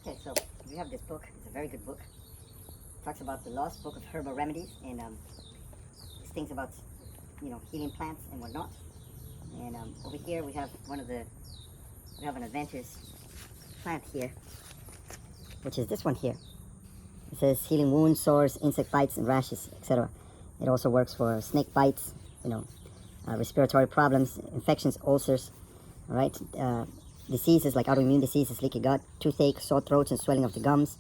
Okay, so we have this book. It's a very good book. It talks about the lost book of herbal remedies and it's things about, healing plants and whatnot. And over here we have we have an adventurous plant here, which is this one here. It says healing wounds, sores, insect bites, and rashes, etc. It also works for snake bites, respiratory problems, infections, ulcers, all right? Diseases like autoimmune diseases, leaky gut, toothache, sore throats, and swelling of the gums,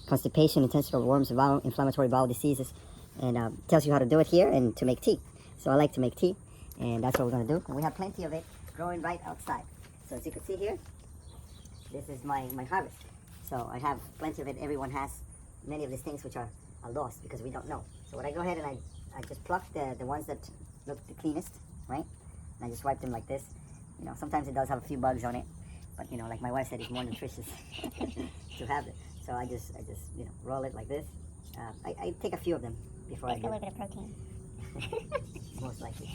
constipation, intestinal worms, inflammatory bowel diseases, and tells you how to do it here and to make tea. So I like to make tea, and that's what we're going to do. And we have plenty of it growing right outside. So as you can see here, this is my harvest. So I have plenty of it. Everyone has many of these things which are lost because we don't know. So what I go ahead and I just pluck the ones that look the cleanest, right? And I just wipe them like this. Sometimes it does have a few bugs on it, but like my wife said, it's more nutritious to have it. So I just roll it like this. I take a few of them before I do. A little bit of protein. Most likely.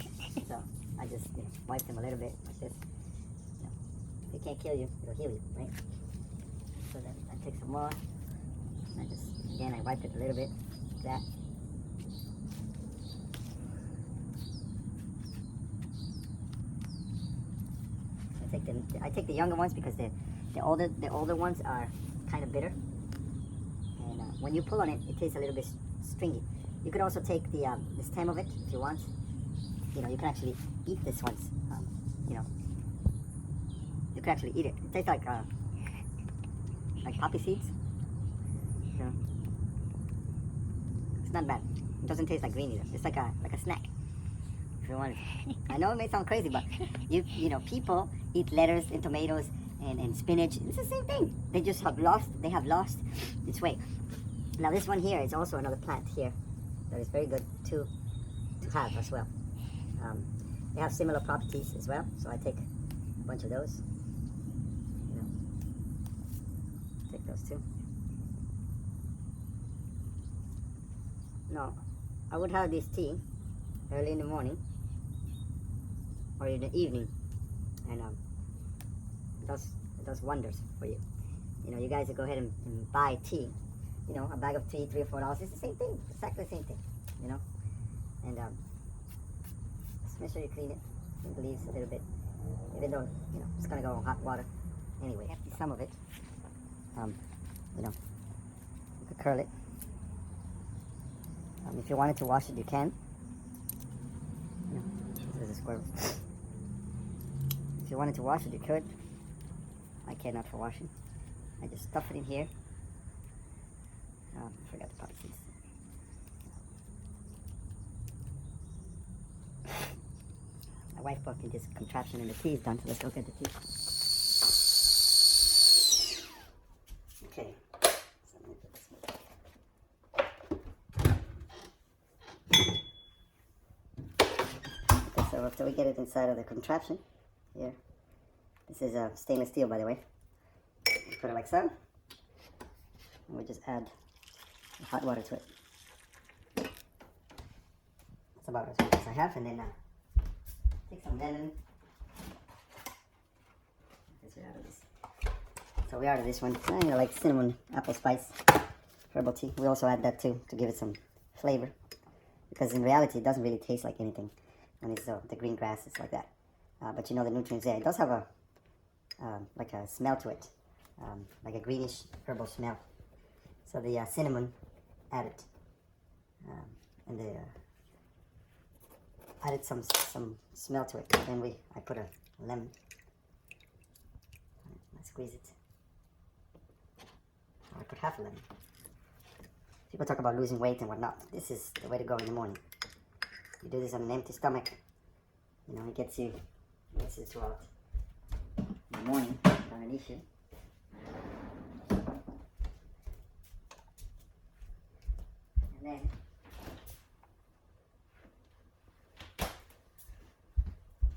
So I just wipe them a little bit like this. If it can't kill you, it'll heal you, right? So then I take some more. And I wipe it a little bit like that. I take the younger ones because the older ones are kind of bitter, and when you pull on it, it tastes a little bit stringy. You could also take the stem of it if you want. You can actually eat this ones. You can actually eat it. It tastes like poppy seeds. It's not bad. It doesn't taste like green either. It's like a snack. If you want it. I know it may sound crazy, but people eat lettuce and tomatoes and spinach. It's the same thing. They just have lost its way. Now this one here is also another plant here that is very good to have as well. They have similar properties as well, so I take a bunch of those. Take those too. No, I would have this tea early in the morning or in the evening, and it does wonders for you. You guys go ahead and buy tea. A bag of tea, $3 or $4. It's the same thing, exactly the same thing. And just make sure you clean it, clean the leaves a little bit, even though it's gonna go in hot water anyway. Empty some of it. You could curl it. If you wanted to wash it, you can. There's a squirrel. If you wanted to wash it, you could. I care not for washing. I just stuff it in here. I forgot the poppy seeds. My wife bought me this contraption and the tea is done, so let's go get the tea. Okay. So let me put this away. Okay, so after we get it inside of the contraption, here, this is stainless steel, by the way. Put it like so, and we just add hot water to it. That's about as much as I have, and then take some lemon. So we are out of this one. Like cinnamon, apple spice, herbal tea. We also add that too to give it some flavor, because in reality it doesn't really taste like anything when it's the green grass. It's like that, but the nutrients there. It does have a like a smell to it, like a greenish herbal smell. So the cinnamon added, and the added some smell to it. And then I put a lemon. I squeeze it. I put half a lemon. People talk about losing weight and whatnot. This is the way to go in the morning. You do this on an empty stomach. It gets you throughout the morning, not an issue.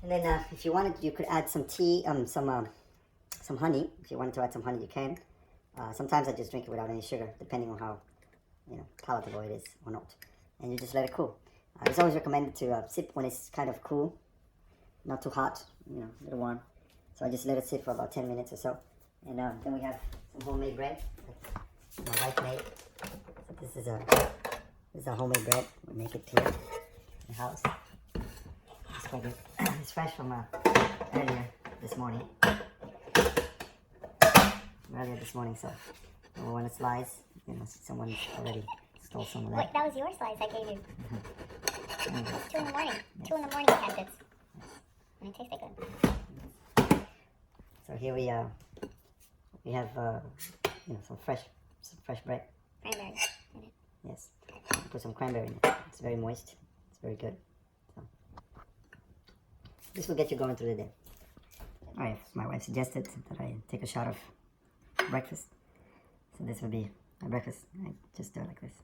And then if you wanted, you could add some tea, some honey. If you wanted to add some honey, you can. Sometimes I just drink it without any sugar, depending on how palatable it is or not. And you just let it cool. It's always recommended to sip when it's kind of cool, not too hot, a little warm. So I just let it sit for about 10 minutes or so, And then we have some homemade bread that my wife made. So this is a homemade bread. We make it here in the house. It's quite good. It's fresh from earlier this morning. So when it slides, you know, someone already stole some of that. Wait, that was your slice I gave you. Anyway. It's 2 in the morning. 2 in the morning, I had this. And it tasted good. So here we have you know, some fresh bread. Cranberry in it. Yes, put some cranberry in it. It's very moist. It's very good. So this will get you going through the day. All right, my wife suggested that I take a shot of breakfast. So this would be my breakfast. I just do it like this.